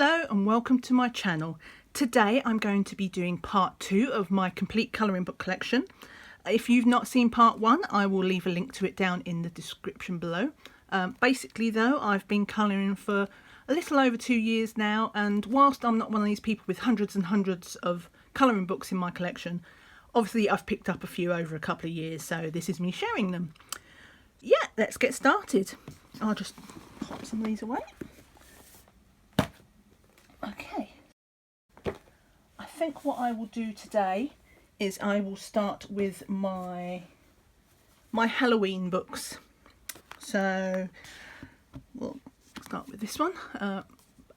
Hello and welcome to my channel. Today I'm going to be doing part 2 of my complete colouring book collection. If you've not seen part 1, I will leave a link to it down in the description below. Basically though, I've been colouring for a little over 2 years now, and whilst I'm not one of these people with hundreds and hundreds of colouring books in my collection, obviously I've picked up a few over a couple of years, so this is me sharing them. Yeah, let's get started. I'll just pop some of these away. Okay, I think what I will do today is I will start with my Halloween books. So we'll start with this one. A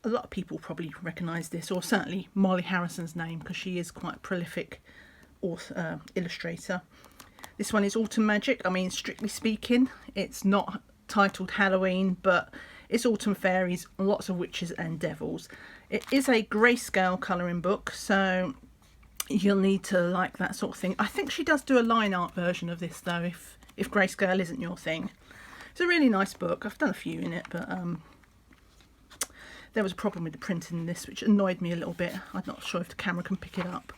lot of people probably recognise this, or certainly Molly Harrison's name, because she is quite a prolific author, illustrator. This one is Autumn Magic. I mean, strictly speaking, it's not titled Halloween, but it's autumn fairies, lots of witches and devils. It is a Greyscale colouring book, so you'll need to like that sort of thing. I think she does do a line art version of this though, if Greyscale isn't your thing. It's a really nice book. I've done a few in it, but there was a problem with the printing in this, which annoyed me a little bit. I'm not sure if the camera can pick it up,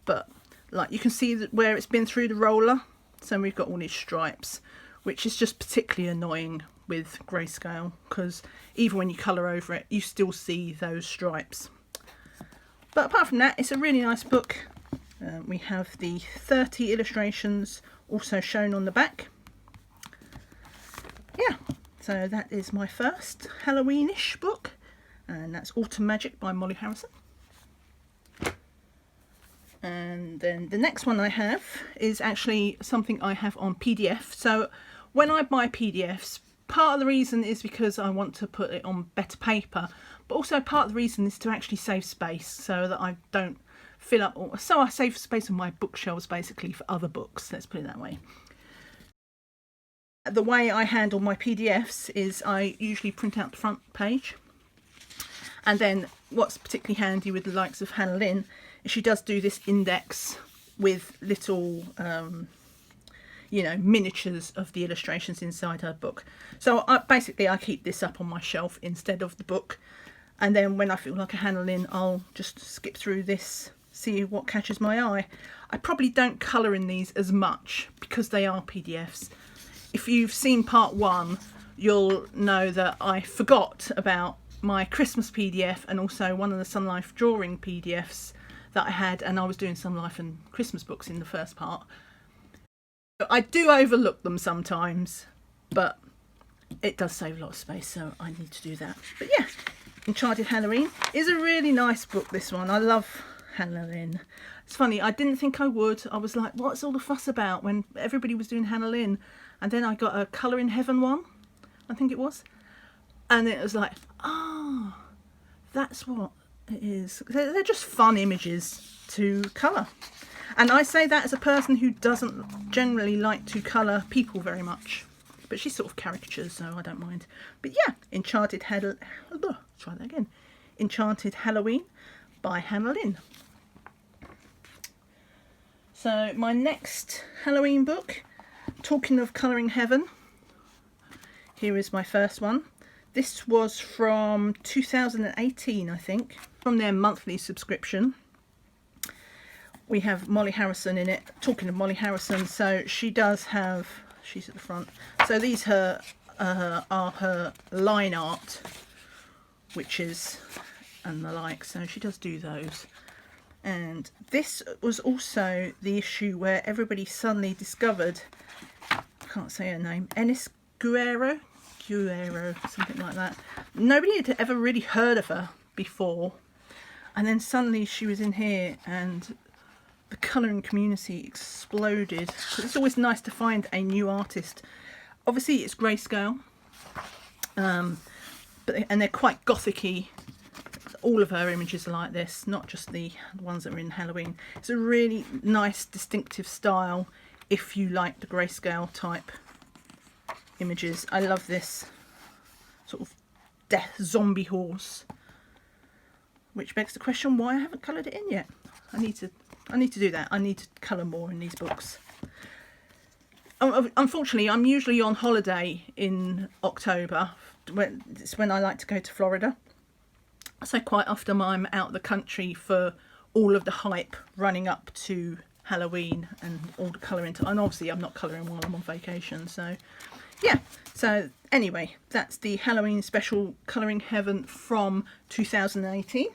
but like you can see that where it's been through the roller, so we've got all these stripes, which is just particularly annoying with Greyscale, because even when you colour over it, you still see those stripes. But apart from that, it's a really nice book. We have the 30 illustrations also shown on the back. Yeah, so that is my first Halloweenish book, and that's Autumn Magic by Molly Harrison. And then the next one I have is actually something I have on PDF. So when I buy PDFs, part of the reason is because I want to put it on better paper, but also part of the reason is to actually save space so that I don't fill up, so I save space on my bookshelves basically for other books, let's put it that way. The way I handle my PDFs is I usually print out the front page, and then what's particularly handy with the likes of Hannah Lynn is she does do this index with little you know, miniatures of the illustrations inside her book. So basically I keep this up on my shelf instead of the book, and then when I feel like a Hannah Lynn, I'll just skip through this, see what catches my eye. I probably don't colour in these as much because they are PDFs. If you've seen part 1, you'll know that I forgot about my Christmas PDF and also one of the Sun Life drawing PDFs that I had, and I was doing Sun Life and Christmas books in the first part. I do overlook them sometimes, but it does save a lot of space, so I need to do that. But yeah, Enchanted Halloween is a really nice book, this one. I love Hannah Lynn. It's funny, I didn't think I would. I was like, what's all the fuss about when everybody was doing Hannah Lynn? And then I got a Colour in Heaven one, I think it was. And it was like, oh, that's what it is. They're just fun images to colour. And I say that as a person who doesn't generally like to colour people very much. But she's sort of caricatures, so I don't mind. But yeah, Enchanted Halloween by Hannah Lynn. So my next Halloween book, talking of colouring heaven, here is my first one. This was from 2018, I think, from their monthly subscription. We have Molly Harrison in it. Talking of Molly Harrison, so she does have, she's at the front, so these are her line art, witches and the like, so she does do those. And this was also the issue where everybody suddenly discovered, I can't say her name, Ennis Guerrero, something like that. Nobody had ever really heard of her before, and then suddenly she was in here and the colouring community exploded. It's always nice to find a new artist. Obviously it's Greyscale, and they're quite gothic-y. All of her images are like this, not just the ones that are in Halloween. It's a really nice distinctive style if you like the Greyscale type images. I love this sort of death zombie horse, which begs the question why I haven't coloured it in yet. I need to do that. I need to colour more in these books. Unfortunately, I'm usually on holiday in October. It's when I like to go to Florida. So quite often I'm out the country for all of the hype running up to Halloween and all the colouring. And obviously I'm not colouring while I'm on vacation. So yeah. So anyway, that's the Halloween special Colouring Heaven from 2018.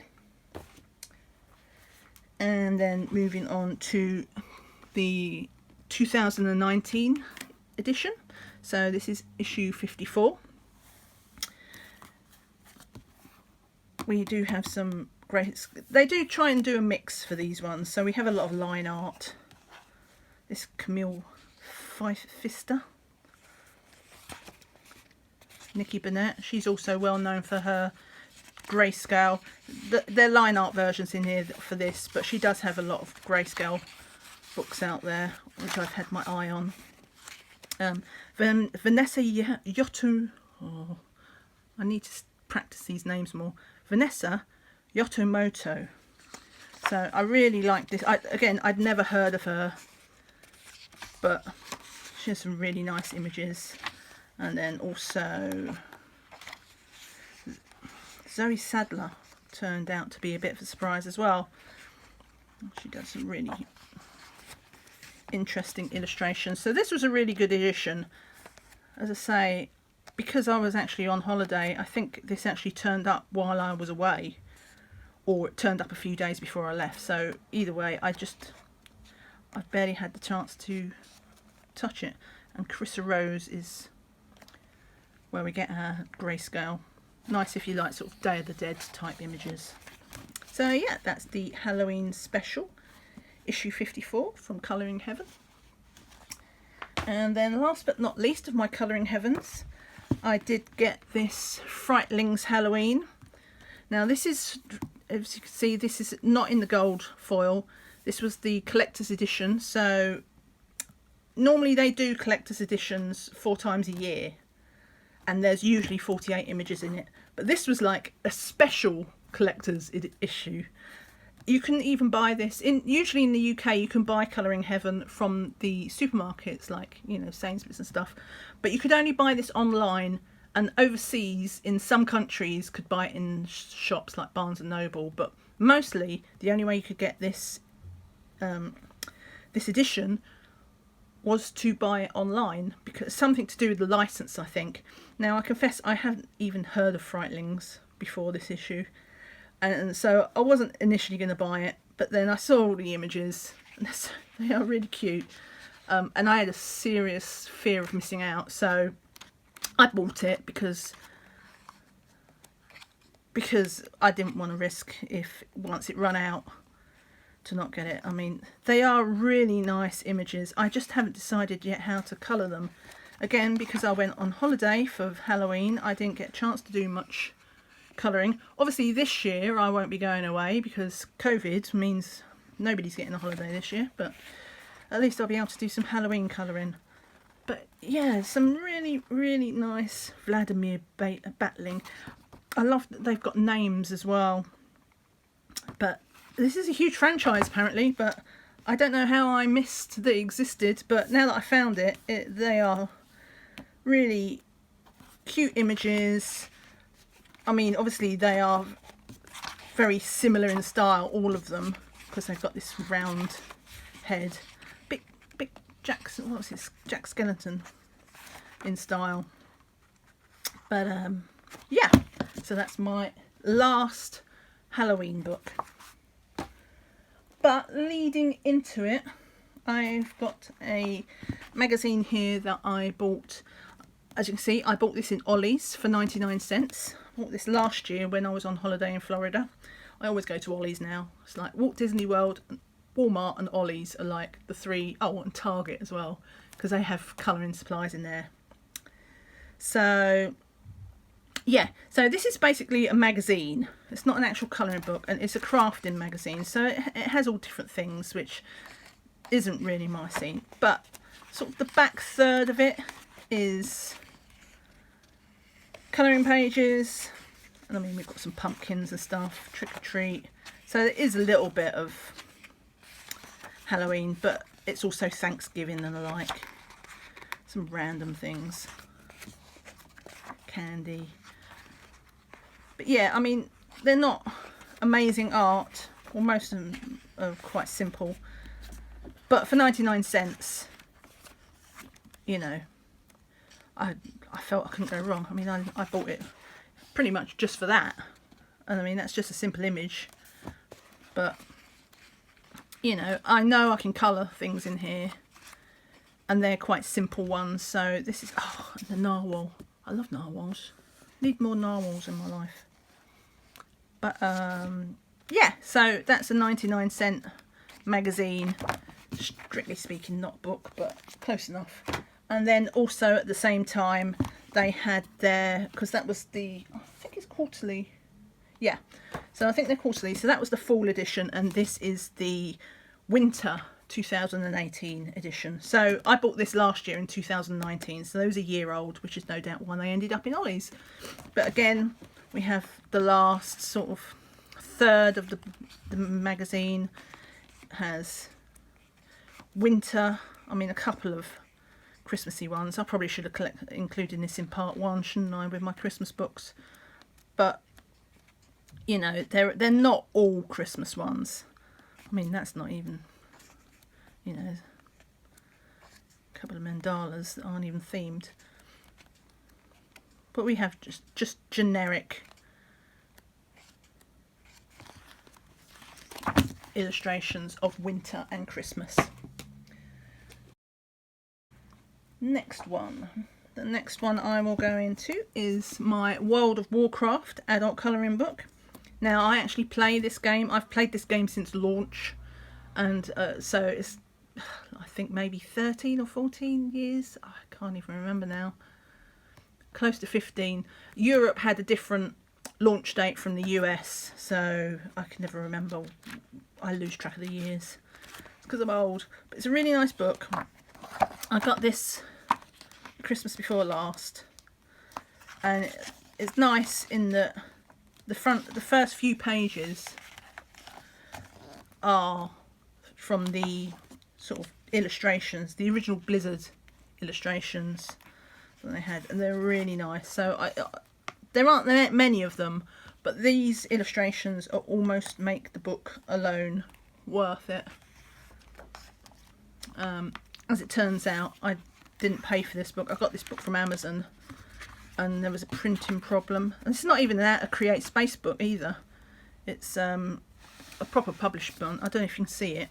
And then moving on to the 2019 edition. So this is issue 54. We do have some great, they do try and do a mix for these ones. So we have a lot of line art. This Camille Fister. Nikki Burnett, she's also well known for her Greyscale. There are line art versions in here for this, but she does have a lot of Greyscale books out there, which I've had my eye on. Vanessa Yotu, oh, I need to practice these names more. Vanessa Yotomoto. So I really like this. Again, I'd never heard of her, but she has some really nice images. And then also Zoe Sadler turned out to be a bit of a surprise as well. She does some really interesting illustrations. So this was a really good edition. As I say, because I was actually on holiday, I think this actually turned up while I was away, or it turned up a few days before I left. So either way, I barely had the chance to touch it. And Carissa Rose is where we get our Greyscale. Nice if you like sort of Day of the Dead type images. So yeah, that's the Halloween special, issue 54 from Colouring Heaven. And then last but not least of my Colouring Heavens, I did get this Frightlings Halloween. Now this is, as you can see, this is not in the gold foil. This was the collector's edition. So normally they do collector's editions 4 times a year, and there's usually 48 images in it. But this was like a special collector's issue. You can even buy this usually in the UK. You can buy Colouring Heaven from the supermarkets, like, you know, Sainsbury's and stuff. But you could only buy this online, and overseas in some countries could buy it in shops like Barnes and Noble. But mostly the only way you could get this this edition was to buy it online, because something to do with the license, I think. Now I confess I hadn't even heard of Frightlings before this issue, and so I wasn't initially going to buy it, but then I saw all the images and they are really cute, and I had a serious fear of missing out, so I bought it because I didn't want to risk, if once it run out, to not get it. I mean, they are really nice images. I just haven't decided yet how to colour them. Again, because I went on holiday for Halloween, I didn't get a chance to do much colouring. Obviously this year I won't be going away because COVID means nobody's getting a holiday this year, but at least I'll be able to do some Halloween colouring. But yeah, some really, really nice Vladimir battling. I love that they've got names as well. But this is a huge franchise apparently, but I don't know how I missed that it existed, but now that I found it, they are really cute images. I mean, obviously they are very similar in style, all of them, because they've got this round head. Big Jackson, what's this? Jack Skeleton in style. But yeah, so that's my last Halloween book. But leading into it, I've got a magazine here that I bought. As you can see, I bought this in Ollie's for 99 cents. I bought this last year when I was on holiday in Florida. I always go to Ollie's now. It's like Walt Disney World, Walmart and Ollie's are like the three. Oh, and Target as well, because they have colouring supplies in there. So yeah, so this is basically a magazine. It's not an actual colouring book, and it's a crafting magazine, so it has all different things, which isn't really my scene. But sort of the back third of it is colouring pages, and I mean we've got some pumpkins and stuff, trick or treat. So there is a little bit of Halloween, but it's also Thanksgiving and the like. Some random things, candy. But yeah, I mean, they're not amazing art, well, most of them are quite simple, but for 99¢, you know, I felt I couldn't go wrong. I mean, I bought it pretty much just for that, and I mean, that's just a simple image, but you know I can colour things in here, and they're quite simple ones. So this is, oh, the narwhal. I love narwhals. Need more narwhals in my life. But yeah, so that's a 99¢ magazine, strictly speaking not book, but close enough. And then also at the same time they had their, because that was the, I think it's quarterly, yeah, so I think they're quarterly, so that was the fall edition, and this is the winter 2018 edition. So I bought this last year in 2019, so those are a year old, which is no doubt why they ended up in Ollie's. But again, we have the last sort of third of the magazine has winter, I mean a couple of Christmassy ones. I probably should have included this in part one, shouldn't I, with my Christmas books, but you know, they're not all Christmas ones. I mean, that's not even, you know, a couple of mandalas that aren't even themed. But we have just generic illustrations of winter and Christmas. Next one. The next one I will go into is my World of Warcraft adult colouring book. Now, I actually play this game. I've played this game since launch, and so it's, I think, maybe 13 or 14 years. I can't even remember now. Close to 15. Europe had a different launch date from the US, so I can never remember. I lose track of the years. It's because I'm old. But it's a really nice book. I got this Christmas before last, and it's nice in that the first few pages are from the sort of illustrations, the original Blizzard illustrations that they had, and they're really nice. So there aren't many of them, but these illustrations are almost make the book alone worth it. As it turns out, I didn't pay for this book. I got this book from Amazon, and there was a printing problem. And it's not even a Create Space book either. It's a proper published one. I don't know if you can see it,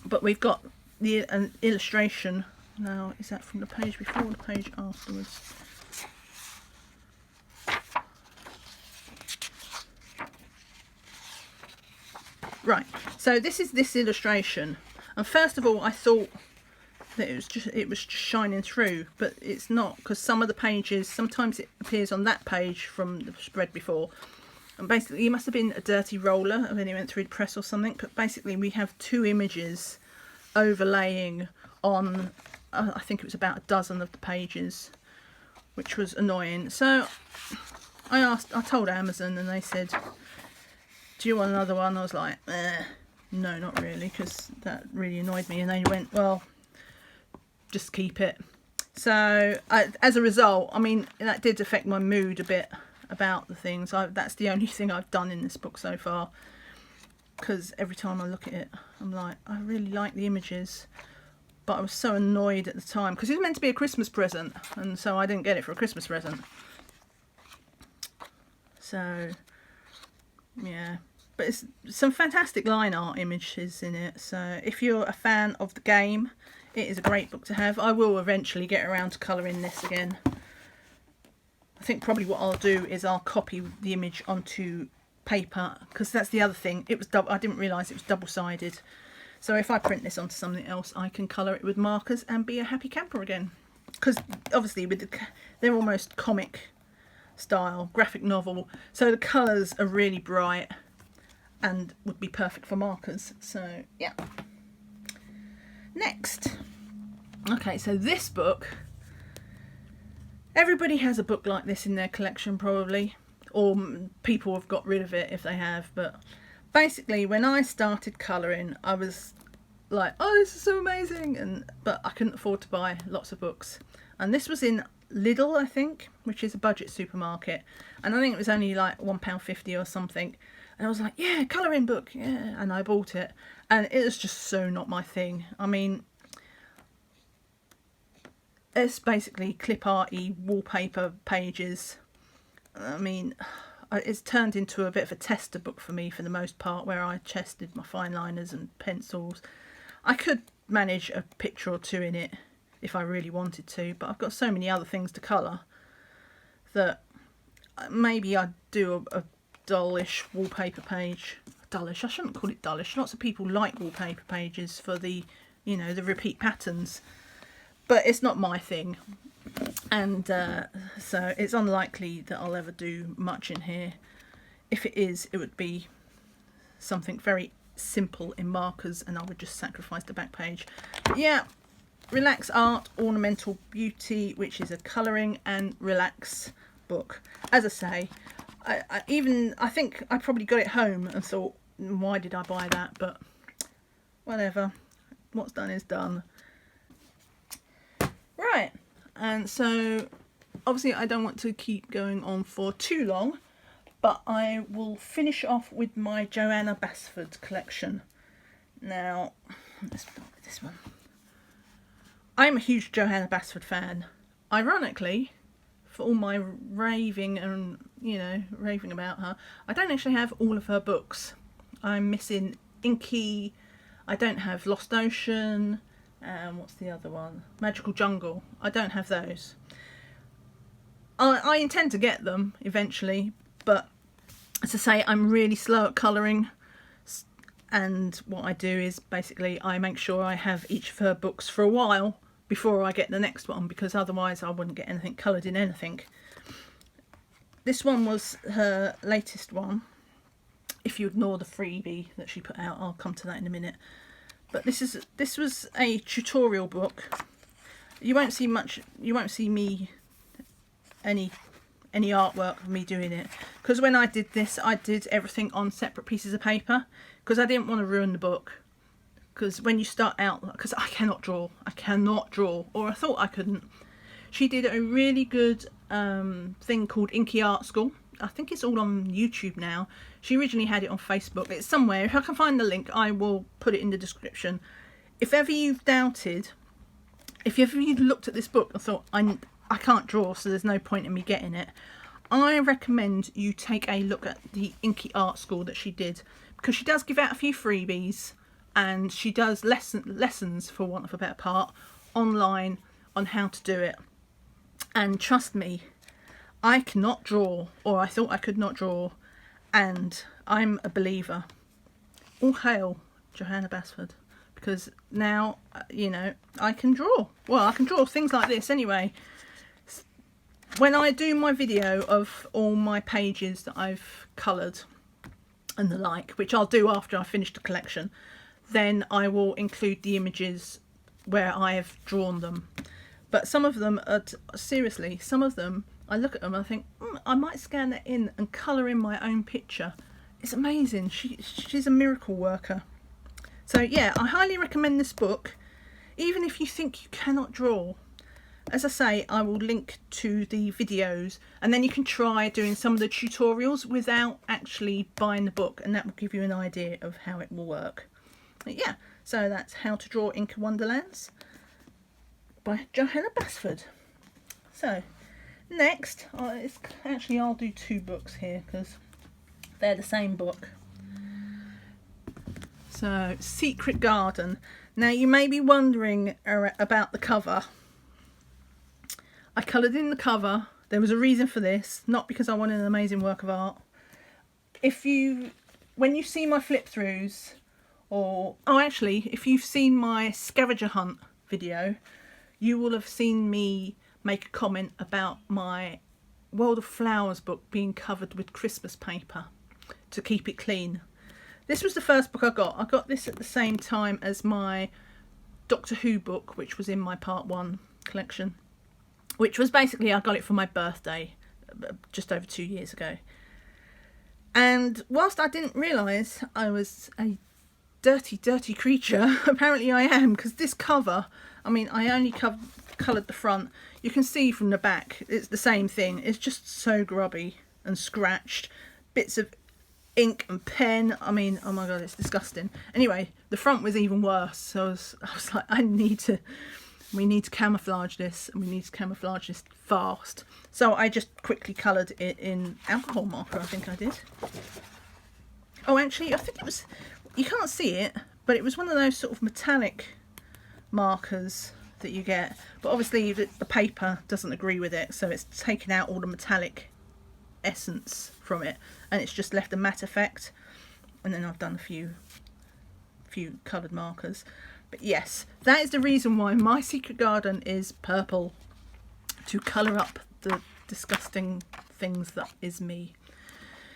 but we've got an illustration. Now, is that from the page before or the page afterwards? Right, so this is this illustration, and first of all I thought that it was just shining through, but it's not, because some of the pages, sometimes it appears on that page from the spread before, and basically it must have been a dirty roller when it went through the press or something. But basically we have two images overlaying on, I think it was about a dozen of the pages, which was annoying. So I told Amazon, and they said, do you want another one? I was like, no, not really, because that really annoyed me. And they went, well, just keep it. So as a result, I mean, that did affect my mood a bit about the things. That's the only thing I've done in this book so far, because every time I look at it, I'm like, I really like the images, but I was so annoyed at the time because it was meant to be a Christmas present, and so I didn't get it for a Christmas present. So yeah, but it's some fantastic line art images in it. So if you're a fan of the game, it is a great book to have. I will eventually get around to colouring this again. I think probably what I'll do is I'll copy the image onto paper, because that's the other thing. It was I didn't realise it was double-sided. So if I print this onto something else, I can colour it with markers and be a happy camper again. Because obviously they're almost comic style, graphic novel, so the colours are really bright and would be perfect for markers. So yeah. Next. Okay, so this book, everybody has a book like this in their collection probably, or people have got rid of it if they have, but basically when I started colouring I was like, oh, this is so amazing, but I couldn't afford to buy lots of books, and this was in Lidl, I think, which is a budget supermarket, and I think it was only like £1.50 or something. And I was like, yeah, colouring book, yeah, and I bought it, and it was just so not my thing. I mean, it's basically clip arty wallpaper pages. I mean, it's turned into a bit of a tester book for me for the most part, where I tested my fine liners and pencils. I could manage a picture or two in it if I really wanted to, but I've got so many other things to colour that maybe I'd do a dullish wallpaper page. Dullish, I shouldn't call it dullish. Lots of people like wallpaper pages for the, you know, the repeat patterns, but it's not my thing. And so it's unlikely that I'll ever do much in here. If it is, it would be something very simple in markers, and I would just sacrifice the back page. But yeah, Relax Art, Ornamental Beauty, which is a colouring and relax book. As I say, I think I probably got it home and thought, why did I buy that? But whatever, what's done is done. Right, and so obviously I don't want to keep going on for too long, but I will finish off with my Johanna Basford collection. Now, let's start with this one. I'm a huge Johanna Basford fan. Ironically, for all my raving and, you know, raving about her, I don't actually have all of her books. I'm missing Inky, I don't have Lost Ocean, what's the other one? Magical Jungle. I don't have those. I intend to get them eventually, but as I say, I'm really slow at colouring, and what I do is basically I make sure I have each of her books for a while before I get the next one, because otherwise I wouldn't get anything coloured in anything. This one was her latest one. If you ignore the freebie that she put out, I'll come to that in a minute. But this was a tutorial book. You won't see much. You won't see me any artwork of me doing it, because when I did this, I did everything on separate pieces of paper because I didn't want to ruin the book. Because when you start out, because I cannot draw, or I thought I couldn't. She did a really good thing called Inky Art School. I think it's all on YouTube now. She originally had it on Facebook. It's somewhere. If I can find the link, I will put it in the description. If ever you've doubted, if ever you looked at this book and thought, I can't draw, so there's no point in me getting it, I recommend you take a look at the Inky Art School that she did, because she does give out a few freebies, and she does lessons, for want of a better part, online on how to do it. And trust me, I cannot draw, or I thought I could not draw, and I'm a believer. All hail Johanna Basford, because now, you know, I can draw. Well, I can draw things like this anyway. When I do my video of all my pages that I've coloured and the like, which I'll do after I finish the collection, then I will include the images where I have drawn them. But some of them are, seriously, some of them, I look at them and I think, I might scan that in and colour in my own picture. It's amazing. She's a miracle worker. So yeah, I highly recommend this book, even if you think you cannot draw. As I say, I will link to the videos, and then you can try doing some of the tutorials without actually buying the book, and that will give you an idea of how it will work. But yeah, so that's How to Draw Inky Wonderlands by Johanna Basford. So next, I'll do two books here because they're the same book. So, Secret Garden. Now you may be wondering about the cover. I coloured in the cover. There was a reason for this, not because I wanted an amazing work of art. When you see my flip throughs, if you've seen my scavenger hunt video, you will have seen me make a comment about my World of Flowers book being covered with Christmas paper to keep it clean. This was the first book I got. I got this at the same time as my Doctor Who book, which was in my Part 1 collection, which was basically, I got it for my birthday just over 2 years ago. And whilst I didn't realise I was a dirty creature, apparently I am, because this cover, I mean, I only coloured the front, you can see from the back it's the same thing. It's just so grubby and scratched. Bits of ink and pen. I mean, oh my god, it's disgusting. Anyway, the front was even worse. So I was like, we need to camouflage this, and we need to camouflage this fast. So I just quickly coloured it in alcohol marker, I think I did. Oh, actually, I think it was, you can't see it, but it was one of those sort of metallic markers that you get. But obviously the paper doesn't agree with it, so it's taken out all the metallic essence from it, and it's just left a matte effect. And then I've done a few coloured markers. But yes, that is the reason why my secret garden is purple, to colour up the disgusting things that is me.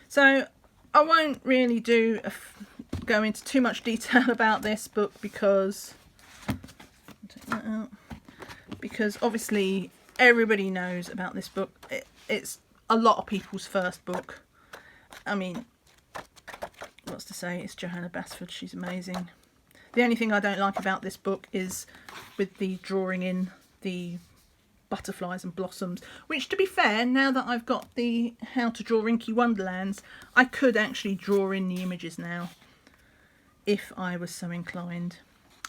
So I won't really go into too much detail about this book because take that out, because obviously everybody knows about this book. It's a lot of people's first book. I mean, what's to say, it's Johanna Basford, she's amazing. The only thing I don't like about this book is with the drawing in the butterflies and blossoms, which, to be fair, now that I've got the How to Draw Inky Wonderlands, I could actually draw in the images now if I was so inclined.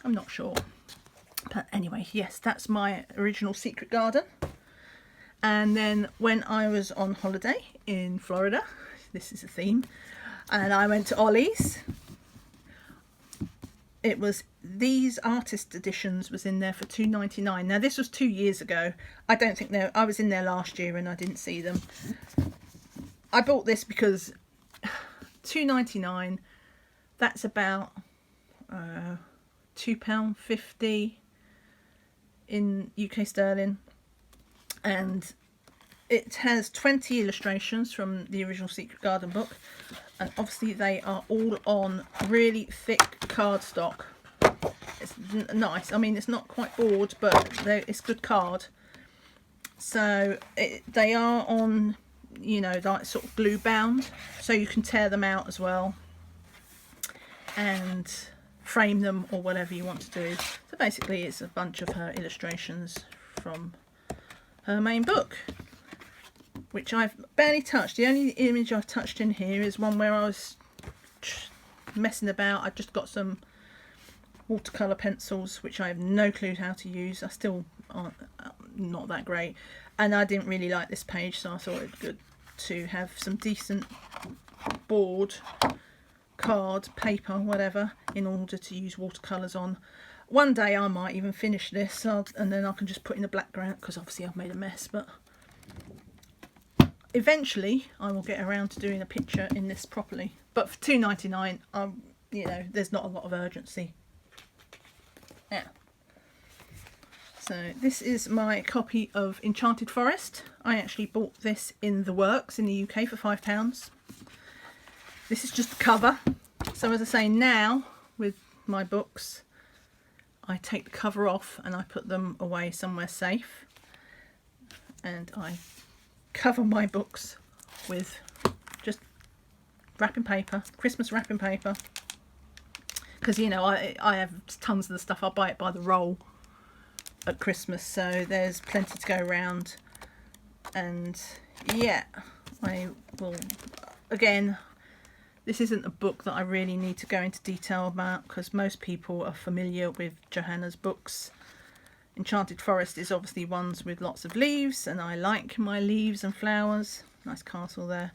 I'm not sure. But anyway, yes, that's my original secret garden. And then when I was on holiday in Florida, this is a theme, and I went to Ollie's, it was these artist editions was in there for $2.99. Now this was 2 years ago. I don't think I was in there last year and I didn't see them. I bought this because $2.99, that's about £2.50 in UK sterling, and it has 20 illustrations from the original Secret Garden book, and obviously they are all on really thick cardstock. It's nice. I mean, it's not quite board, but it's good card. So they are on, you know, like sort of glue bound, so you can tear them out as well and frame them or whatever you want to do. So basically it's a bunch of her illustrations from her main book, which I've barely touched. The only image I've touched in here is one where I was messing about. I just got some watercolour pencils, which I have no clue how to use. I still aren't not that great, and I didn't really like this page, so I thought it'd be good to have some decent board, card, paper, whatever, in order to use watercolours on. One day I might even finish this, and then I can just put in a background, because obviously I've made a mess, but eventually I will get around to doing a picture in this properly. But for $2.99, you know, there's not a lot of urgency. Yeah. So this is my copy of Enchanted Forest. I actually bought this in the Works in the UK for £5. This is just the cover. So as I say, now with my books, I take the cover off and I put them away somewhere safe, and I cover my books with just wrapping paper, Christmas wrapping paper, because, you know, I have tons of the stuff. I buy it by the roll at Christmas, so there's plenty to go around. And yeah, I will, again, this isn't a book that I really need to go into detail about, because most people are familiar with Johanna's books. Enchanted Forest is obviously ones with lots of leaves, and I like my leaves and flowers. Nice castle there.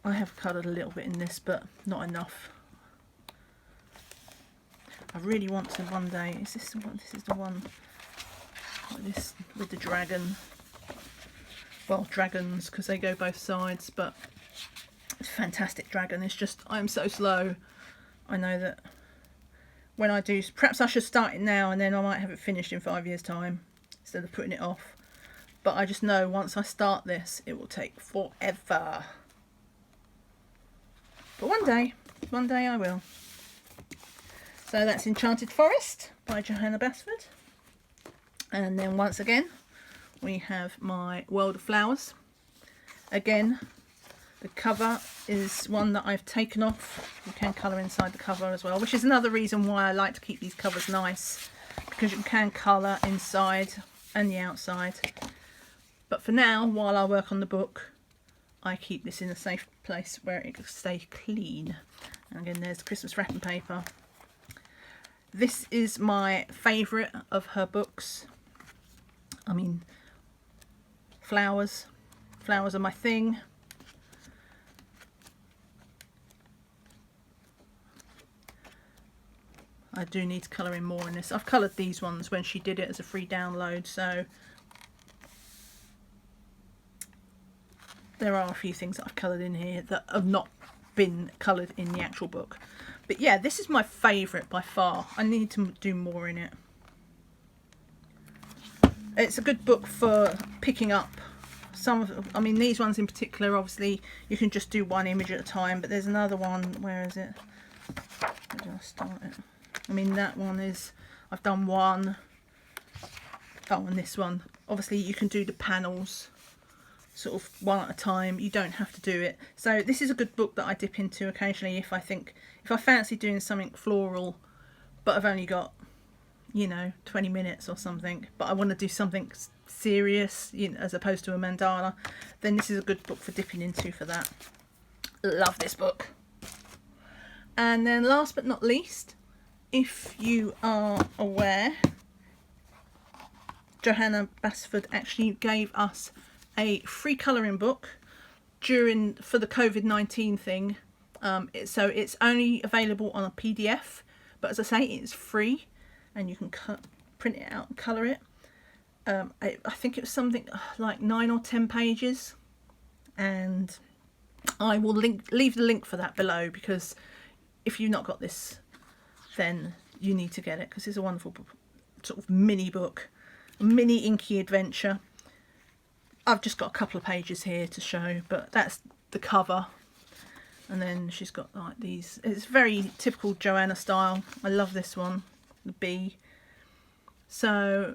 I have coloured a little bit in this, but not enough. I really want to one day. Is this the one? This is the one like this with the dragon. Well, dragons, because they go both sides, but it's a fantastic dragon. It's just, I'm so slow. I know that when I do, perhaps I should start it now, and then I might have it finished in 5 years' time instead of putting it off. But I just know once I start this, it will take forever. But one day I will. So that's Enchanted Forest by Johanna Basford. And then once again, we have my World of Flowers. Again, the cover is one that I've taken off. You can colour inside the cover as well, which is another reason why I like to keep these covers nice, because you can colour inside and the outside. But for now, while I work on the book, I keep this in a safe place where it can stay clean. And again, there's the Christmas wrapping paper. This is my favourite of her books. I mean, flowers. Flowers are my thing. I do need to colour in more in this. I've coloured these ones when she did it as a free download, so there are a few things that I've coloured in here that have not been coloured in the actual book. But yeah, this is my favourite by far. I need to do more in it. It's a good book for picking up some of, I mean, these ones in particular, obviously you can just do one image at a time, but there's another one, where is it? Where did I start it? I mean, that one is, I've done one. Oh, and this one, obviously you can do the panels sort of one at a time. You don't have to do it. So this is a good book that I dip into occasionally if I fancy doing something floral, but I've only got, you know, 20 minutes or something, but I want to do something serious, you know, as opposed to a mandala, then this is a good book for dipping into for that. Love this book. And then last but not least, if you are aware, Johanna Basford actually gave us a free colouring book for the COVID-19 thing. So it's only available on a PDF, but as I say, it's free and you can print it out and colour it. I think it was something like 9 or 10 pages, and I will leave the link for that below, because if you've not got this, then you need to get it, because it's a wonderful sort of mini book, a mini Inky adventure. I've just got a couple of pages here to show, but that's the cover. And then she's got like these, it's very typical Johanna style. I love this one, the bee. So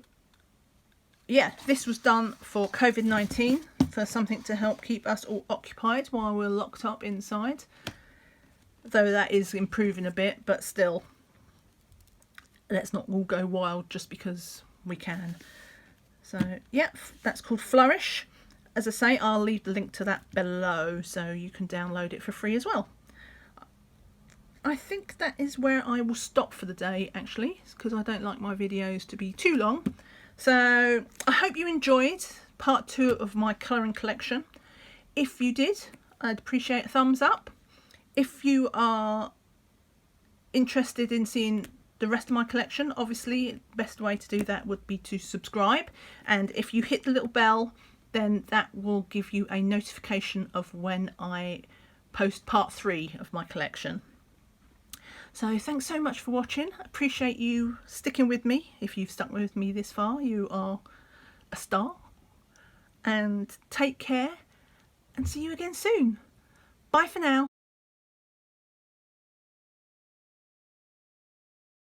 yeah, this was done for COVID-19, for something to help keep us all occupied while we're locked up inside. Though that is improving a bit, but still, let's not all go wild just because we can. So yeah, that's called Flourish. As I say, I'll leave the link to that below so you can download it for free as well. I think that is where I will stop for the day, actually, because I don't like my videos to be too long. So I hope you enjoyed part 2 of my colouring collection. If you did, I'd appreciate a thumbs up. If you are interested in seeing the rest of my collection, obviously the best way to do that would be to subscribe, and if you hit the little bell, then that will give you a notification of when I post part 3 of my collection. So thanks so much for watching. I appreciate you sticking with me. If you've stuck with me this far, you are a star. And take care, and see you again soon. Bye for now.